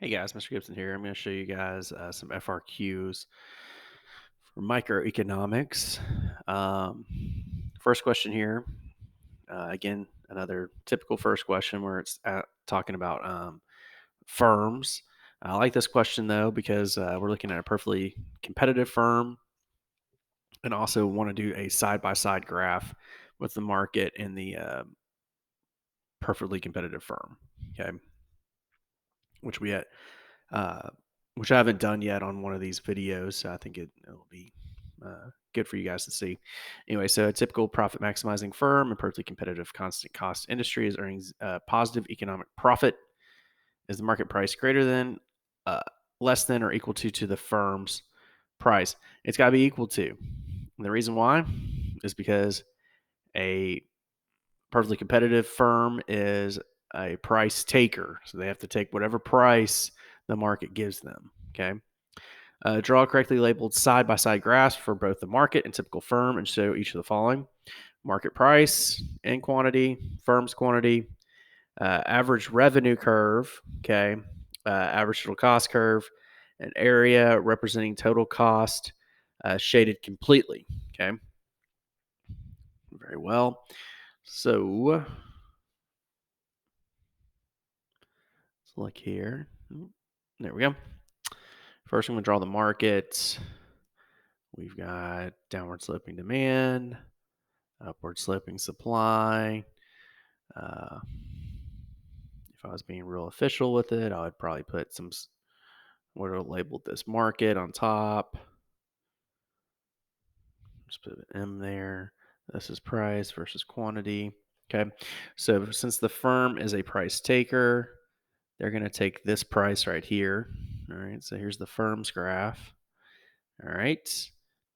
Hey guys, Mr. Gibson here. I'm going to show you guys some FRQs for microeconomics. Um, First question here. Again, another typical first question where it's talking about firms. I like this question though because we're looking at a perfectly competitive firm and also want to do a side by side graph with the market and the perfectly competitive firm. Okay, which we had uh, which I haven't done yet on one of these videos. So I think it'll be good for you guys to see. Anyway, so a typical profit maximizing firm and perfectly competitive constant cost industry is earning positive economic profit. Is the market price greater than, uh, less than, or equal to the firm's price? It's got to be equal to. And the reason why is because a perfectly competitive firm is a price taker. So they have to take whatever price the market gives them. Okay. Draw correctly labeled side by side graphs for both the market and typical firm and show each of the following: market price and quantity, firm's quantity, average revenue curve, okay, average total cost curve, an area representing total cost shaded completely. Okay. Very well. So let's look here. There we go. First, I'm going to draw the market. We've got downward sloping demand, upward sloping supply. Uh, if I was being real official with it, I would probably put some, what have labeled this market on top. Just put an M there. This is price versus quantity. Okay. So since the firm is a price taker, they're going to take this price right here. All right. So here's the firm's graph. All right.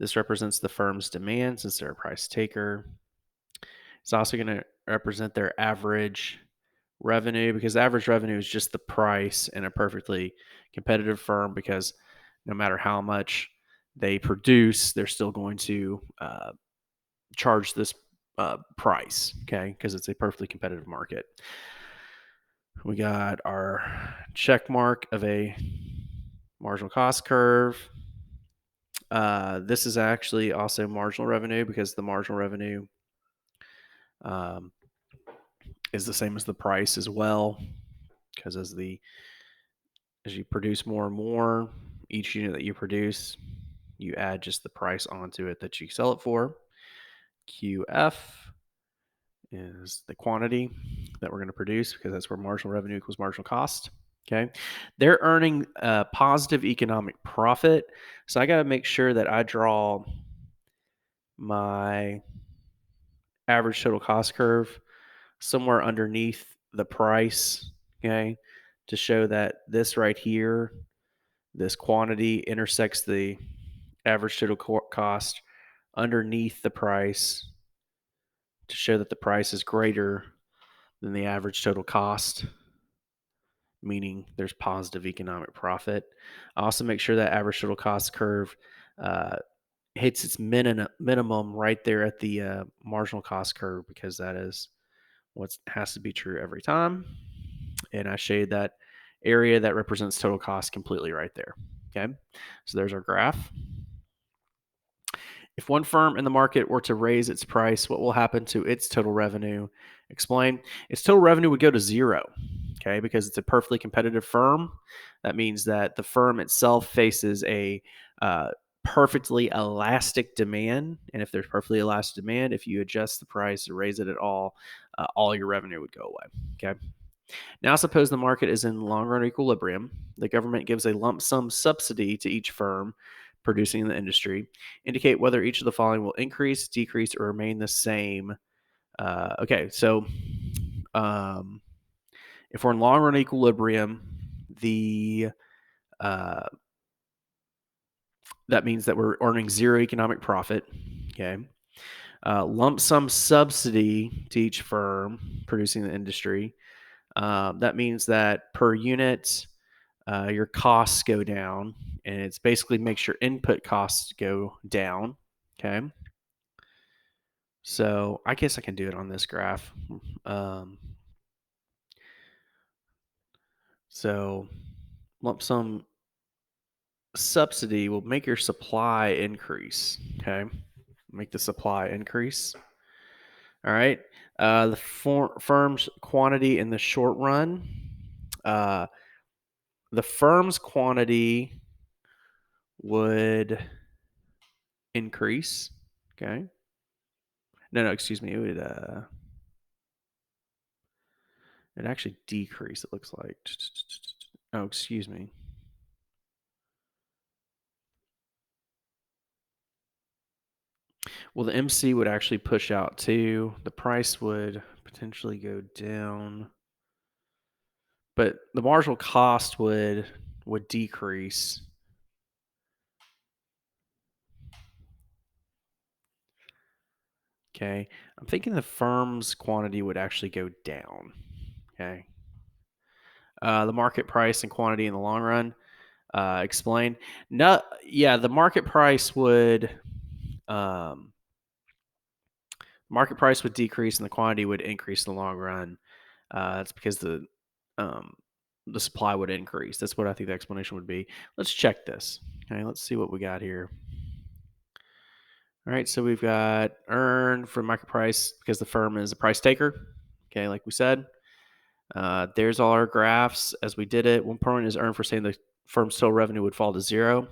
This represents the firm's demand since they're a price taker. It's also going to represent their average revenue because average revenue is just the price in a perfectly competitive firm because no matter how much they produce, they're still going to charge this price, okay, because it's a perfectly competitive market. We got our check mark of a marginal cost curve. This is actually also marginal revenue because the marginal revenue um, is the same as the price as well. Because as you produce more and more, each unit that you produce, you add just the price onto it that you sell it for. QF is the quantity that we're going to produce because that's where marginal revenue equals marginal cost. Okay. They're earning a positive economic profit. So I got to make sure that I draw my average total cost curve somewhere underneath the price. Okay. To show that this right here, this quantity intersects the average total cost underneath the price to show that the price is greater than the average total cost, meaning there's positive economic profit. I also make sure that average total cost curve uh, hits its minimum right there at the marginal cost curve because that is what has to be true every time. And I shade that area that represents total cost completely right there. Okay, so there's our graph. If one firm in the market were to raise its price, what will happen to its total revenue? Explain. Its total revenue would go to zero, okay, because it's a perfectly competitive firm. That means that the firm itself faces a perfectly elastic demand. And if there's perfectly elastic demand, if you adjust the price or raise it at all your revenue would go away, okay? Now, suppose the market is in long run equilibrium. The government gives a lump sum subsidy to each firm producing in the industry. Indicate whether each of the following will increase, decrease, or remain the same. Okay, so um, if we're in long run equilibrium, the uh, that means that we're earning zero economic profit. Okay. Lump sum subsidy to each firm producing in the industry. That means that per unit, your costs go down, and it's basically makes your input costs go down. Okay. So I guess I can do it on this graph. Um, so lump sum subsidy will make your supply increase. Okay. Make the supply increase. All right. The firm's quantity in the short run. Uh, the firm's quantity would increase. Okay. No, excuse me. It actually decrease. It looks like. Oh, excuse me. Well, the MC would actually push out too. The price would potentially go down, but the marginal cost would decrease. Okay. I'm thinking the firm's quantity would actually go down. Okay. The market price and quantity in the long run. Explain. No, yeah, the um, market price would decrease and the quantity would increase in the long run. That's because um, the supply would increase. That's what I think the explanation would be. Let's check this. Okay, let's see what we got here. All right, so we've got earn for market price because the firm is a price taker. Okay, like we said. There's all our graphs as we did it. One point is earned for saying the firm's total revenue would fall to zero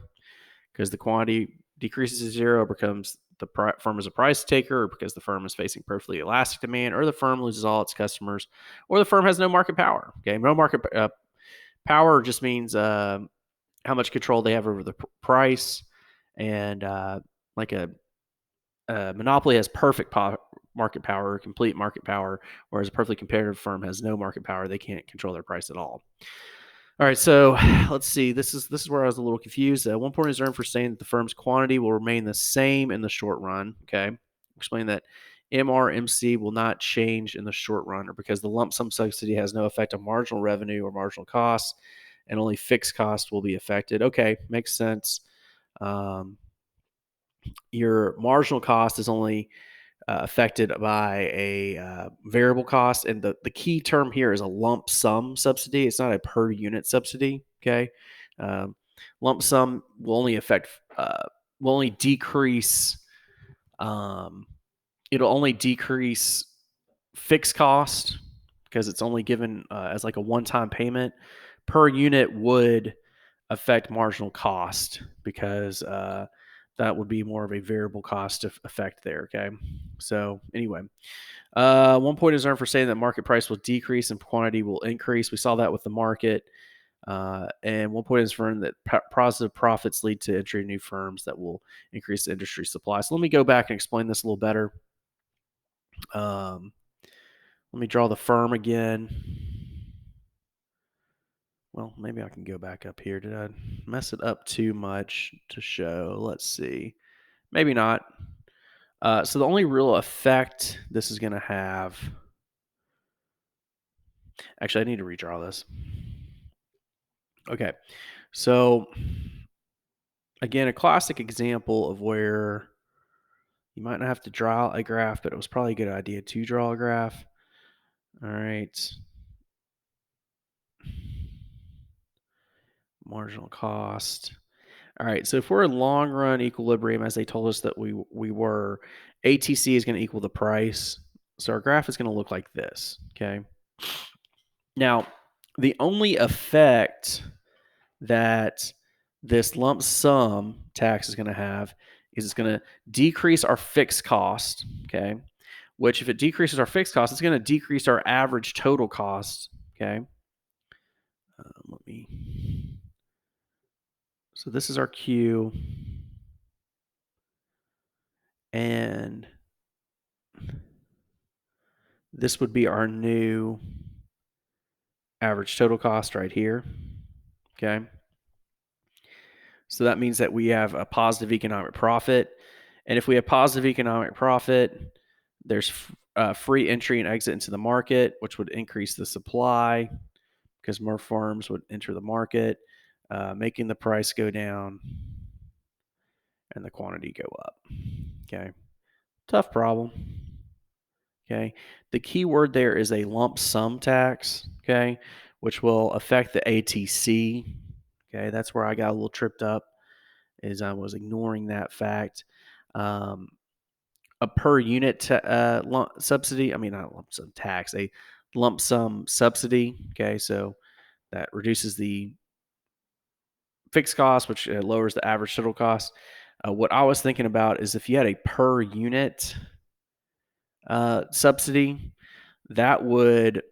because the quantity decreases to zero, becomes the firm is a price taker, or because the firm is facing perfectly elastic demand, or the firm loses all its customers, or the firm has no market power. Okay, no market power just means how much control they have over the price, and like a monopoly has perfect market power, complete market power, whereas a perfectly competitive firm has no market power. They can't control their price at all. All right, so let's see. This is where I was a little confused. 1 point is earned for saying that the firm's quantity will remain the same in the short run. Okay, explain that MRMC will not change in the short run, or because the lump sum subsidy has no effect on marginal revenue or marginal costs, and only fixed costs will be affected. Okay, makes sense. Um, your marginal cost is only affected by a variable cost. And the key term here is a lump sum subsidy. It's not a per unit subsidy. Okay. Um, Lump sum will only will only decrease, um, it'll only decrease fixed cost because it's only given as like a one time payment. Per unit would affect marginal cost because that would be more of a variable cost effect there. Okay. So, anyway, 1 point is earned for saying that market price will decrease and quantity will increase. We saw that with the market. And 1 point is earned that positive profits lead to entry of new firms that will increase the industry supply. So let me go back and explain this a little better. Um, Let me draw the firm again. Well, maybe I can go back up here. Did I mess it up too much to show? Let's see. Maybe not. So the only real effect this is going to have. Actually, I need to redraw this. Okay. So, again, a classic example of where you might not have to draw a graph, but it was probably a good idea to draw a graph. All right. Marginal cost. All right. So if we're in long run equilibrium, as they told us that we were, ATC is going to equal the price. So our graph is going to look like this. Okay. Now, the only effect that this lump sum tax is going to have is it's going to decrease our fixed cost. Okay. Which, if it decreases our fixed cost, it's going to decrease our average total cost. Okay. Let me. So this is our Q. And this would be our new average total cost right here. Okay. So that means that we have a positive economic profit. And if we have positive economic profit, there's free entry and exit into the market, which would increase the supply because more firms would enter the market, making the price go down and the quantity go up. Okay. Tough problem. Okay. The key word there is a lump sum tax. Okay. Which will affect the ATC. Okay, that's where I got a little tripped up, is I was ignoring that fact. Um, a per unit subsidy, I mean, not lump sum tax, a lump sum subsidy. Okay, so that reduces the fixed cost, which lowers the average total cost. What I was thinking about is if you had a per unit subsidy, that would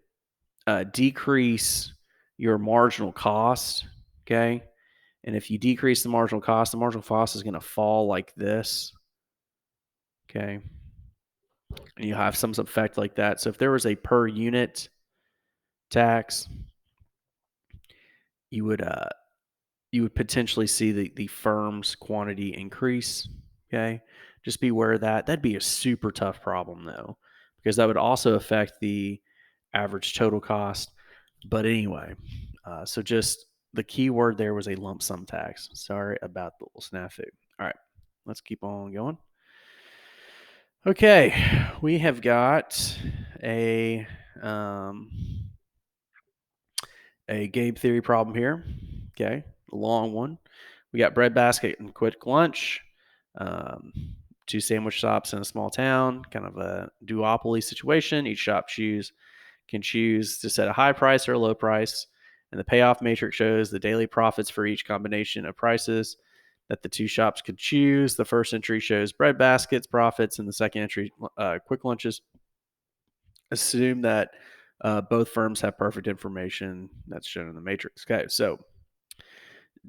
decrease your marginal cost. Okay. And if you decrease the marginal cost is going to fall like this. Okay. And you have some effect like that. So if there was a per unit tax, you would potentially see the firm's quantity increase. Okay. Just be aware of that. That'd be a super tough problem though, because that would also affect the average total cost. But anyway, so just the key word there was a lump sum tax. Sorry about the little snafu. All right, let's keep on going. Okay, we have got a um, a game theory problem here. Okay, a long one. We got breadbasket and quick lunch. Um, two sandwich shops in a small town, kind of a duopoly situation. Each shop can choose to set a high price or a low price, and the payoff matrix shows the daily profits for each combination of prices that the two shops could choose. The first entry shows breadbasket's profits, and the second entry, quick lunches. Assume that both firms have perfect information that's shown in the matrix. Okay, so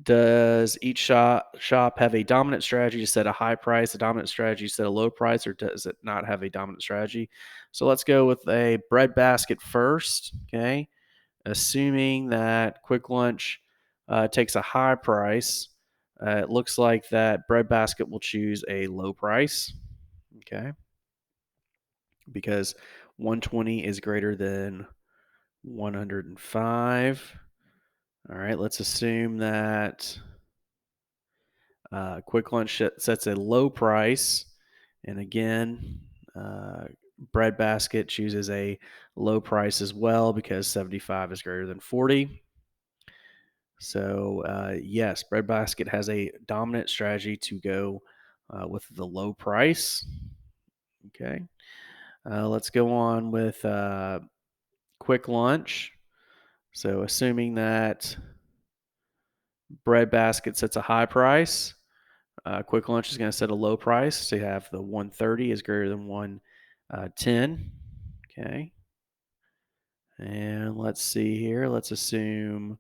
does each shop have a dominant strategy to set a high price, a dominant strategy to set a low price, or does it not have a dominant strategy? So let's go with a breadbasket first. Okay, assuming that quick lunch takes a high price, it looks like that breadbasket will choose a low price. Okay, because 120 is greater than 105. All right, let's assume that quick lunch sets a low price. And again, breadbasket chooses a low price as well because 75 is greater than 40. So, yes, breadbasket has a dominant strategy to go with the low price. Okay. Let's go on with quick lunch. So, assuming that breadbasket sets a high price, quick lunch is going to set a low price. So, you have the 130 is greater than 110. Okay. And let's see here. Let's assume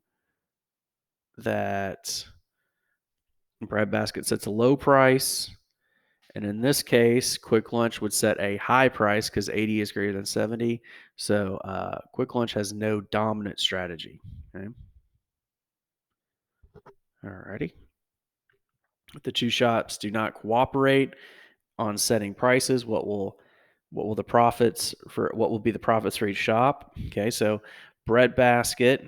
that breadbasket sets a low price. And in this case, quick lunch would set a high price because 80 is greater than 70. So quick lunch has no dominant strategy. Okay. Alrighty. The two shops do not cooperate on setting prices. What will be the profits for each shop? Okay, so breadbasket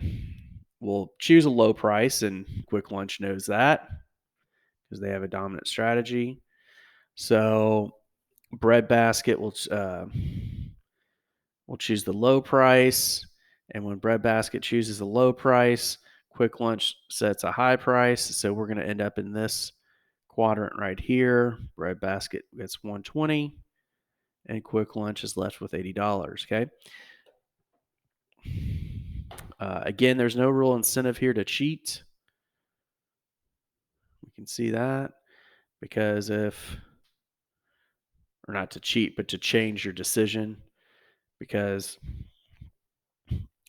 will choose a low price, and quick lunch knows that because they have a dominant strategy. So breadbasket will choose the low price, and when breadbasket chooses a low price, quick lunch sets a high price. So we're going to end up in this quadrant right here. Breadbasket gets 120, and quick lunch is left with $80. Okay. Again, there's no real incentive here to cheat. We can see that because or not to cheat, but to change your decision, because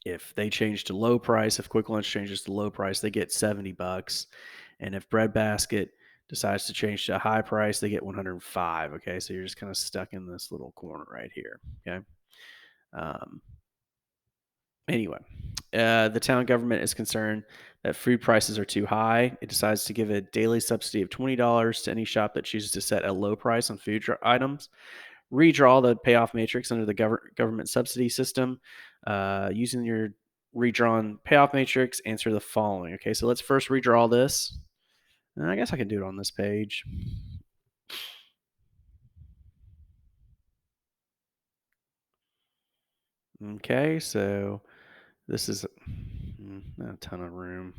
if they change to low price, if quick lunch changes to low price, they get $70. And if breadbasket decides to change to a high price, they get 105. Okay. So you're just kind of stuck in this little corner right here. Okay. Um, anyway, the town government is concerned that food prices are too high. It decides to give a daily subsidy of $20 to any shop that chooses to set a low price on food items. Redraw the payoff matrix under the government subsidy system. Using your redrawn payoff matrix, answer the following. Okay, so let's first redraw this. And I guess I can do it on this page. Okay, so this is not a ton of room.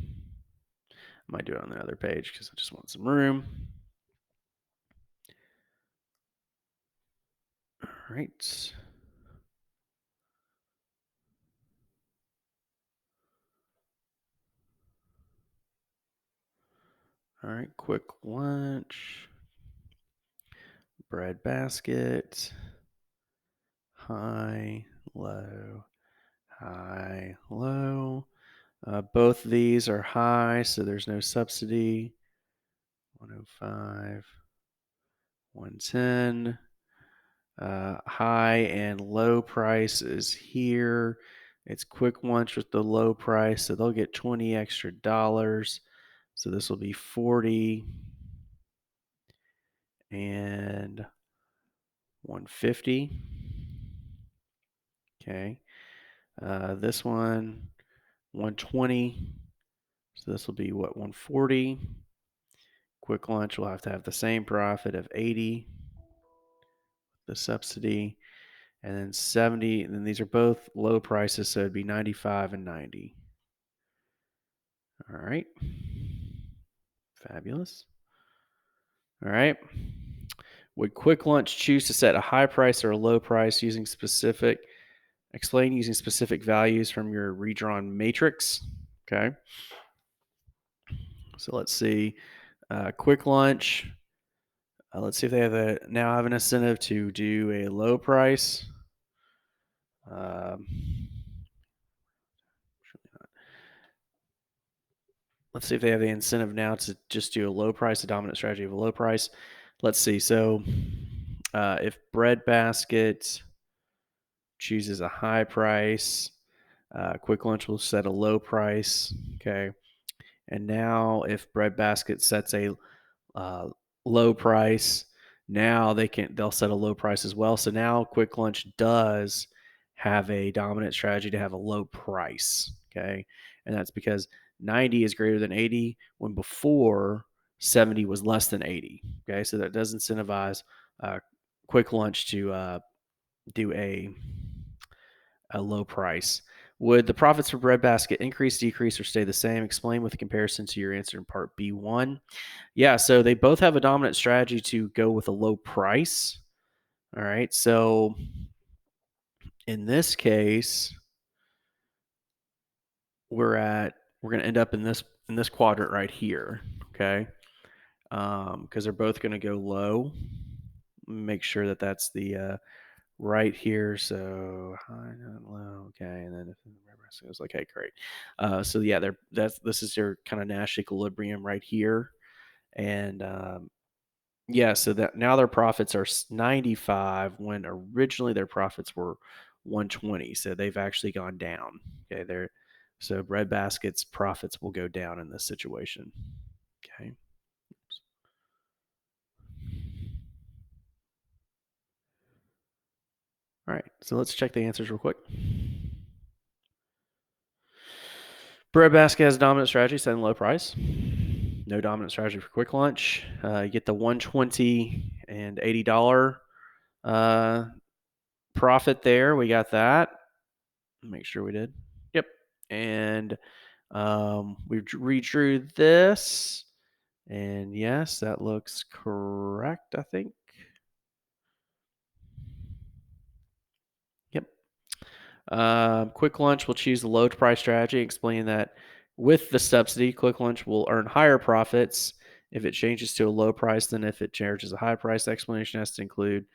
might do it on the other page because I just want some room. All right. All right, quick lunch, bread basket, high, low, high, low. Both of these are high, so there's no subsidy. 105, 110. High and low price is here. It's quick lunch with the low price, so they'll get 20 extra dollars. So this will be 40 and 150. Okay. This one 120. So this will be what, 140. Quick lunch will have to have the same profit of 80, the subsidy, and then 70. And then these are both low prices, so it'd be 95 and 90. All right. Fabulous. All right. Would quick lunch choose to set a high price or a low price explain using specific values from your redrawn matrix? Okay. So let's see. Quick lunch. Let's see if they now have an incentive to do a low price. Let's see if they have the incentive now to just do a low price, a dominant strategy of a low price. Let's see. So if Breadbasket chooses a high price, Quick Lunch will set a low price. Okay. And now if Breadbasket sets a low price, now they'll set a low price as well. So now Quick Lunch does have a dominant strategy to have a low price. Okay. And that's because 90 is greater than 80 when before 70 was less than 80. Okay. So that does incentivize Quick Lunch to do a low price. Would the profits for Breadbasket increase, decrease, or stay the same? Explain with a comparison to your answer in part B1. Yeah, so they both have a dominant strategy to go with a low price. All right, so in this case, we're going to end up in this quadrant right here. Okay, because they're both going to go low. Make sure that that's the right here. So high, not low. Okay, and then if the rest goes, okay, great. So yeah, this is your kind of Nash equilibrium right here, and yeah, so that now their profits are 95 when originally their profits were 120. So they've actually gone down. Okay, so Breadbasket's profits will go down in this situation. Okay. All right, so let's check the answers real quick. Breadbasket has a dominant strategy, setting low price. No dominant strategy for quick lunch. You get the 120 and $80 profit there. We got that. Make sure we did. Yep. And we redrew this. And yes, that looks correct, I think. Yep. Quick Lunch will choose the low price strategy, explaining that with the subsidy, Quick Lunch will earn higher profits if it changes to a low price than if it charges a high price. The explanation has to include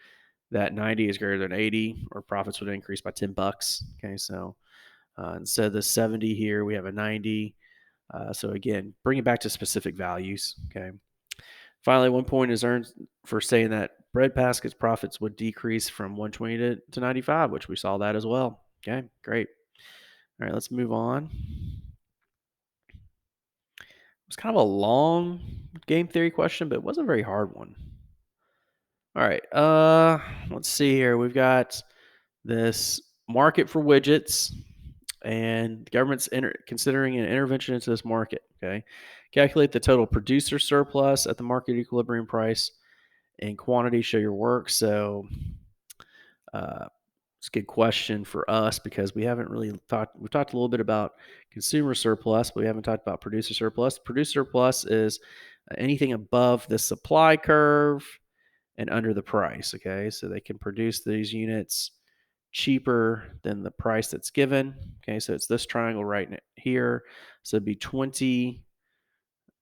that 90 is greater than 80, or profits would increase by $10. Okay, so instead of the 70 here, we have a 90. So again, bring it back to specific values. Okay. Finally, 1 point is earned for saying that Breadbasket's profits would decrease from 120 to 95, which we saw that as well. Okay, great. All right, let's move on. It was kind of a long game theory question, but it wasn't a very hard one. All right, let's see here. We've got this market for widgets, and the government's considering an intervention into this market. Okay, calculate the total producer surplus at the market equilibrium price and quantity. Show your work. So It's a good question for us because we haven't really talked. We've talked a little bit about consumer surplus, but we haven't talked about producer surplus. Producer surplus is anything above the supply curve and under the price. Okay, so they can produce these units cheaper than the price that's given. Okay, so it's this triangle right here. So it'd be 20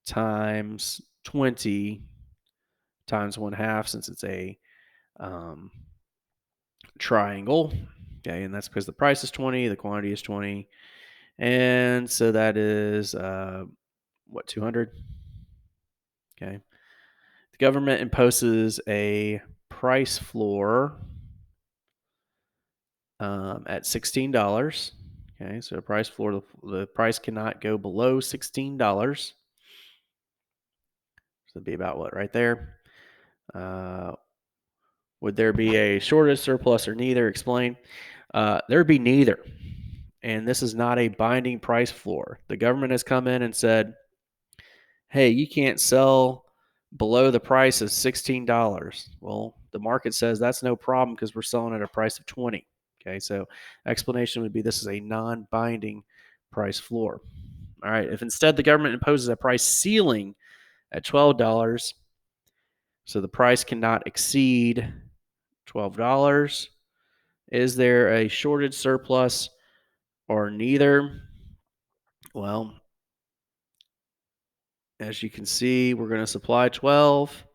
times 20 times 1/2 since it's a um, triangle. Okay, and that's because the price is 20, the quantity is 20. And so that is what, 200? Okay. The government imposes a price floor at $16. Okay, so a price floor, the price cannot go below $16. So it'd be about what right there? Uh, would there be a shortage, surplus, or neither? Explain. There would be neither. And this is not a binding price floor. The government has come in and said, hey, you can't sell below the price of $16. Well, the market says that's no problem because we're selling at a price of 20. Okay, so explanation would be this is a non-binding price floor. All right, if instead the government imposes a price ceiling at $12, so the price cannot exceed $12, is there a shortage, surplus, or neither? Well, as you can see, we're going to supply 12.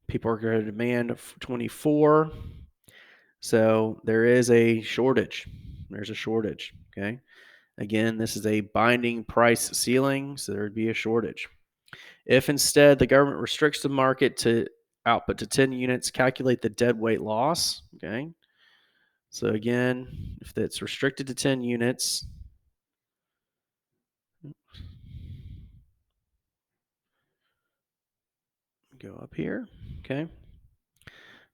People are going to demand 24. So there is a shortage. There's a shortage. Okay. Again, this is a binding price ceiling, so there would be a shortage. If instead the government restricts the market to output to 10 units, calculate the deadweight loss. Okay. So again, if it's restricted to 10 units, go up here. Okay.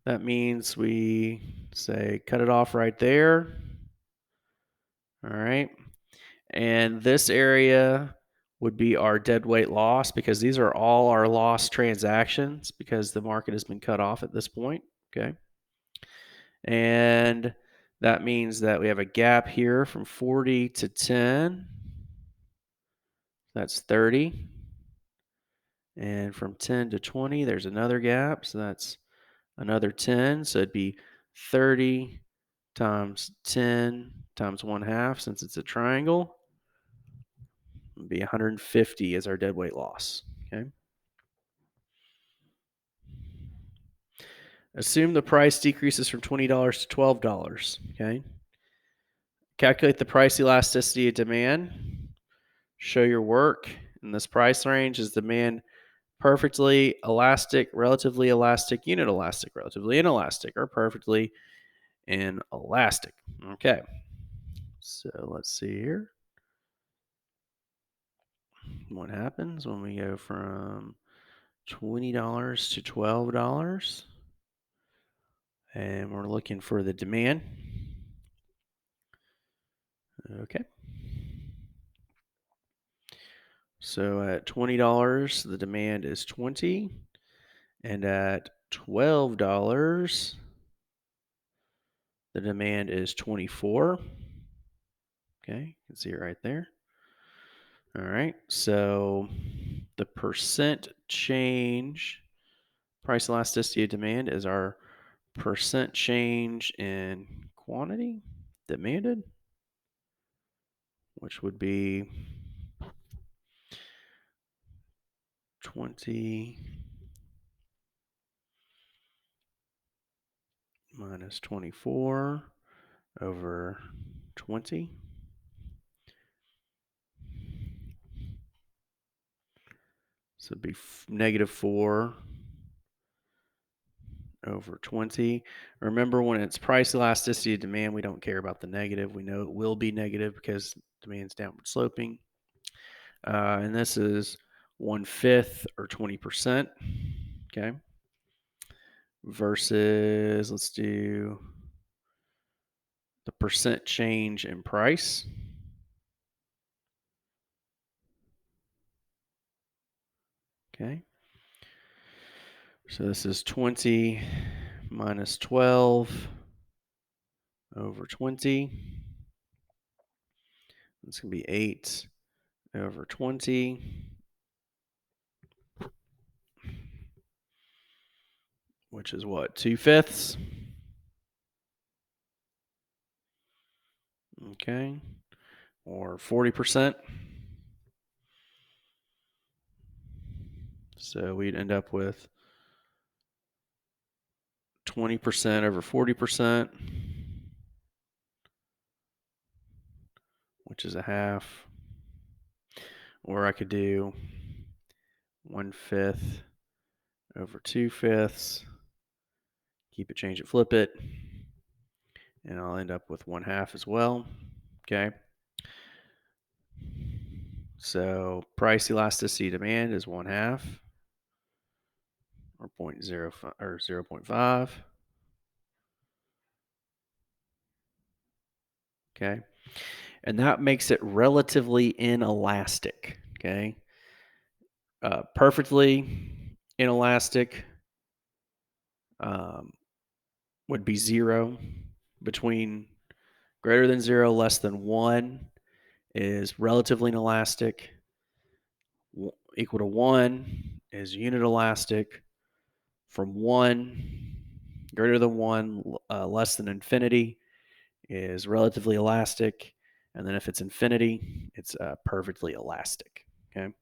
That means we say cut it off right there. All right. And this area would be our deadweight loss because these are all our lost transactions because the market has been cut off at this point. Okay. And that means that we have a gap here from 40 to 10. That's 30. And from 10 to 20, there's another gap. So that's another 10. So it'd be 30 times 10 times 1/2 since it's a triangle. It'd be 150 as our deadweight loss. Okay. Assume the price decreases from $20 to $12. Okay. Calculate the price elasticity of demand. Show your work. In this price range is demand perfectly elastic, relatively elastic, unit elastic, relatively inelastic, or perfectly inelastic. Okay. So let's see here. What happens when we go from $20 to $12? And we're looking for the demand. Okay. So at $20, the demand is 20. And at $12, the demand is 24. Okay, you can see it right there. All right, so the percent change, price elasticity of demand is our percent change in quantity demanded, which would be 20 minus 24 over 20. So it'd be -4 over 20. Remember, when it's price elasticity of demand, we don't care about the negative. We know it will be negative because demand's downward sloping. And this is 1/5 or 20%. Okay. Versus, let's do the percent change in price. Okay. So this is 20 minus 12 over 20. It's going to be 8 over 20, which is what, 2/5? Okay, or 40%. So we'd end up with 20% over 40%, which is a half. Or I could do 1/5 over 2/5. Keep it, change it, flip it. And I'll end up with 1/2 as well. Okay. So price elasticity demand is 1/2 or 0.05 or 0.5. Okay. And that makes it relatively inelastic. Okay. Perfectly inelastic um, would be 0. Between greater than 0, less than 1 is relatively inelastic. Equal to 1 is unit elastic. From 1, greater than 1, less than infinity is relatively elastic. And then if it's infinity, it's perfectly elastic. Okay.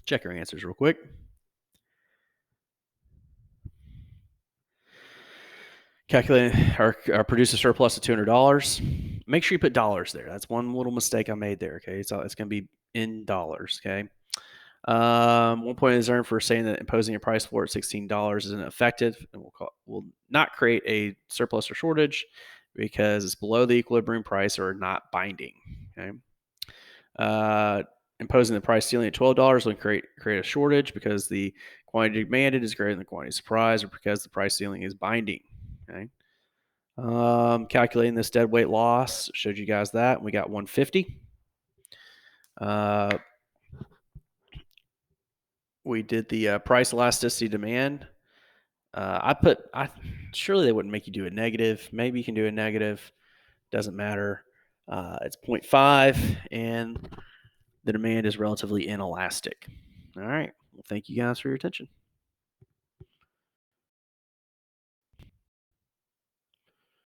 Check your answers real quick. Calculate or produce a surplus of $200. Make sure you put dollars there. That's one little mistake I made there. Okay. It's going to be in dollars. Okay. 1 point is earned for saying that imposing a price floor at $16 isn't effective, and will not create a surplus or shortage because it's below the equilibrium price or not binding. Okay. Uh, Imposing the price ceiling at $12 will create a shortage because the quantity demanded is greater than the quantity supplied, or because the price ceiling is binding. Okay. Calculating this dead weight loss, showed you guys that. We got 150. We did the price elasticity demand. I surely they wouldn't make you do a negative. Maybe you can do a negative. Doesn't matter. It's 0.5, and the demand is relatively inelastic. All right. Well, thank you guys for your attention.